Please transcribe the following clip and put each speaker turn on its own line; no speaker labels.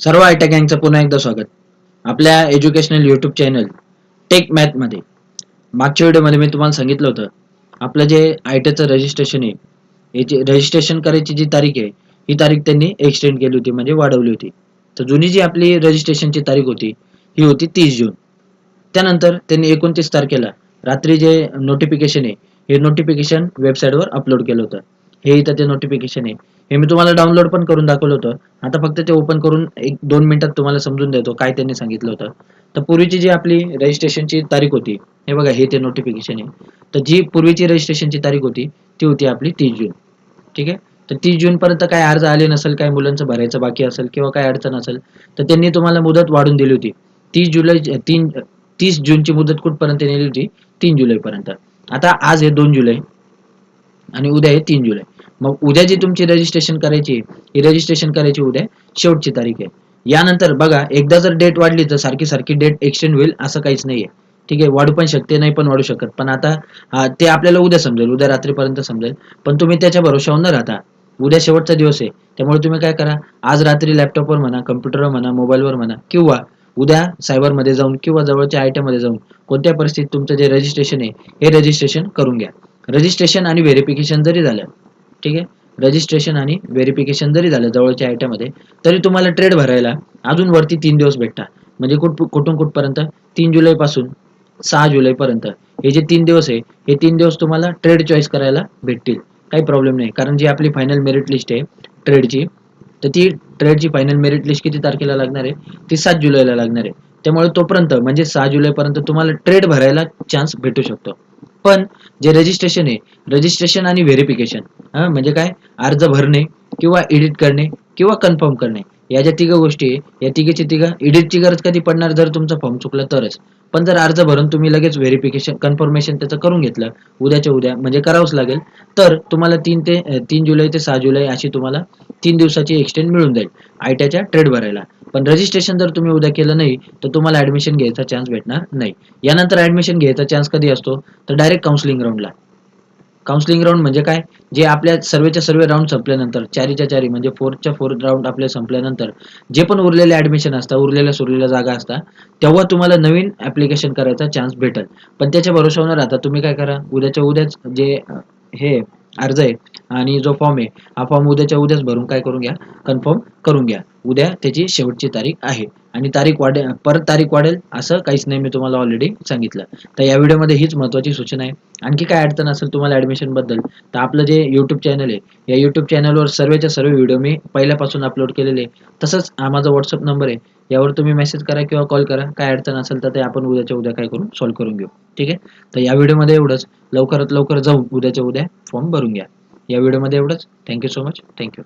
सर्व आयटेक गँगचं पुन्हा एकदा स्वागत आपल्या educational YouTube channel tech math मध्ये. मागच्या व्हिडिओमध्ये मी तुम्हाला सांगितलं होतं आपलं जे आयटेचं रजिस्ट्रेशन आहे, याची रजिस्ट्रेशन करायची जी तारीख आहे ही तारीख त्यांनी एक्सटेंड केली होती, म्हणजे वाढवली होती. तर जुनी जी आपली रजिस्ट्रेशनची तारीख होती ही होती 30 जून. त्यानंतर त्यांनी 29 तारखेला रात्री जे नोटिफिकेशन आहे हे नोटिफिकेशन वेबसाईटवर अपलोड केलं होतं. हे इथं ते नोटिफिकेशन आहे, हे मी तुम्हाला डाउनलोड पण करून दाखवलं होतं. आता फक्त ते ओपन करून 1-2 मिनिटात तुम्हाला समजून देतो काय त्यांनी सांगितलं होतं. तर पूर्वीची जी आपली रजिस्ट्रेशनची तारीख होती, हे बघा हे ते नोटिफिकेशन आहे. तर जी पूर्वीची रजिस्ट्रेशनची तारीख होती ती होती आपली 30 जून. ठीक आहे. तर 30 जून पर्यंत काय अर्ज आले नसेल, काय मुलांचं भरायचं बाकी असेल किंवा काय अडचण असेल तर त्यांनी तुम्हाला मुदत वाढून दिली होती. 30 जूनची मुदत कुठपर्यंत नेली होती? 3 जुलैपर्यंत. आता आज आहे 2 जुलै आणि उद्या आहे 3 जुलै. मग उद्या जी तुमची रजिस्ट्रेशन करायची ही रजिस्ट्रेशन करायची उद्या शेवटची तारीख आहे. यानंतर बघा एकदा जर डेट वाढली तर सारखी सारखी डेट एक्सटेंड होईल असं काहीच नाहीये. ठीक आहे, वाढू पण शकते नाही पण वाढू शकत. पण आता ते आपल्याला उद्या समजेल, उद्या रात्रीपर्यंत समजेल. पण तुम्ही त्याच्या भरोशावर न राहता उद्या शेवटचा दिवस आहे, त्यामुळे तुम्ही काय करा, आज रात्री लॅपटॉपवर म्हणा, कम्प्युटरवर म्हणा, मोबाईलवर म्हणा किंवा उद्या सायबरमध्ये जाऊन किंवा जवळच्या आयटीमध्ये जाऊन कोणत्या परिस्थितीत तुमचं जे रजिस्ट्रेशन आहे हे रजिस्ट्रेशन करून घ्या. रजिस्ट्रेशन आणि व्हेरिफिकेशन जरी झालं, ठीक आहे, रजिस्ट्रेशन आणि व्हेरिफिकेशन जरी झालं जवळच्या आयटीमध्ये, तरी तुम्हाला ट्रेड भरायला अजून वरती 3 दिवस भेटतात. म्हणजे कुठून कुठपर्यंत? 3 जुलै पासून 6 जुलै पर्यंत हे जे 3 दिवस आहे हे 3 दिवस तुम्हाला ट्रेड चॉईस करायला भेटतील. काही प्रॉब्लेम नाही, कारण जी आपली फायनल मेरिट लिस्ट आहे ट्रेडची, तर ती ट्रेडची फायनल मेरिट लिस्ट किती तारखेला लागणार आहे? ती 7 जुलैला लागणार आहे. त्यामुळे तोपर्यंत म्हणजे 6 जुलैपर्यंत तुम्हाला ट्रेड भरायला चान्स भेटू शकतो. पण जे रजिस्ट्रेशन आहे, रजिस्ट्रेशन आणि व्हेरिफिकेशन म्हणजे काय, अर्ज भरणे किंवा एडिट करणे किंवा कन्फर्म करणे, या ज्या तिघ गोष्टी आहे, या तिघीची तिघ एडिटची गरज कधी पडणार? जर तुमचा फॉर्म चुकला तरच. पण जर अर्ज भरून तुम्ही लगेच व्हेरिफिकेशन कन्फर्मेशन त्याचं करून घेतलं उद्याच्या उद्या, म्हणजे करावंच लागेल, तर तुम्हाला 3 जुलै ते 6 जुलै अशी तुम्हाला 3 दिवसाची एक्सटेंड मिळून जाईल आयटीच्या ट्रेड भरायला. पण रजिस्ट्रेशन जर तुम्ही उद्या केलं नाही तर तुम्हाला ऍडमिशन घ्यायचा चान्स भेटणार नाही. यानंतर ऍडमिशन घ्यायचा चान्स कधी असतो? तर डायरेक्ट काउन्सिलिंग राऊंडला. काउन्सिलिंग राऊंड म्हणजे काय, जे आपल्या सर्वेच्या सर्व राऊंड संपल्यानंतर, चारीच्या चारी म्हणजे 4च्या 4 राऊंड आपले संपल्यानंतर जे पण उरलेले ऍडमिशन असतात, उरलेल्या सुरलेल्या जागा असतात, तेव्हा तुम्हाला नवीन ऍप्लिकेशन करायचा चान्स भेटेल. पण त्याच्या भरोशावर न राहता तुम्ही काय करा, उद्याच्या उद्याच जे हे अर्ज आहे आणि जो फॉर्म आहे हा फॉर्म उद्याच्या उद्याच भरून काय करून घ्या, कन्फर्म करून घ्या. उद्या त्याची शेवटची तारीख आहे आणि तारीख वाढेल, परत तारीख वाढेल असं काहीच नाही, मी तुम्हाला ऑलरेडी सांगितलं. तर या व्हिडिओमध्ये हीच महत्त्वाची सूचना आहे. आणखी काय अडचण असेल तुम्हाला ऍडमिशन बद्दल तर आपलं जे यूट्यूब चॅनल आहे, या यूट्यूब चॅनलवर सर्वच्या सर्व व्हिडिओ मी पहिल्यापासून अपलोड केलेले. तसंच हा माझा व्हॉट्सअप नंबर आहे, यावर तुम्ही मेसेज करा किंवा कॉल करा. काय अडचण असेल तर ते आपण उद्याच्या उद्या काय करून सॉल्व्ह करून घेऊ. ठीक आहे. तर या व्हिडिओमध्ये एवढंच. लवकरात लवकर जाऊन उद्याच्या उद्या फॉर्म भरून घ्या. या व्हिडिओमध्ये एवढंच. Thank you so much. थँक्यू.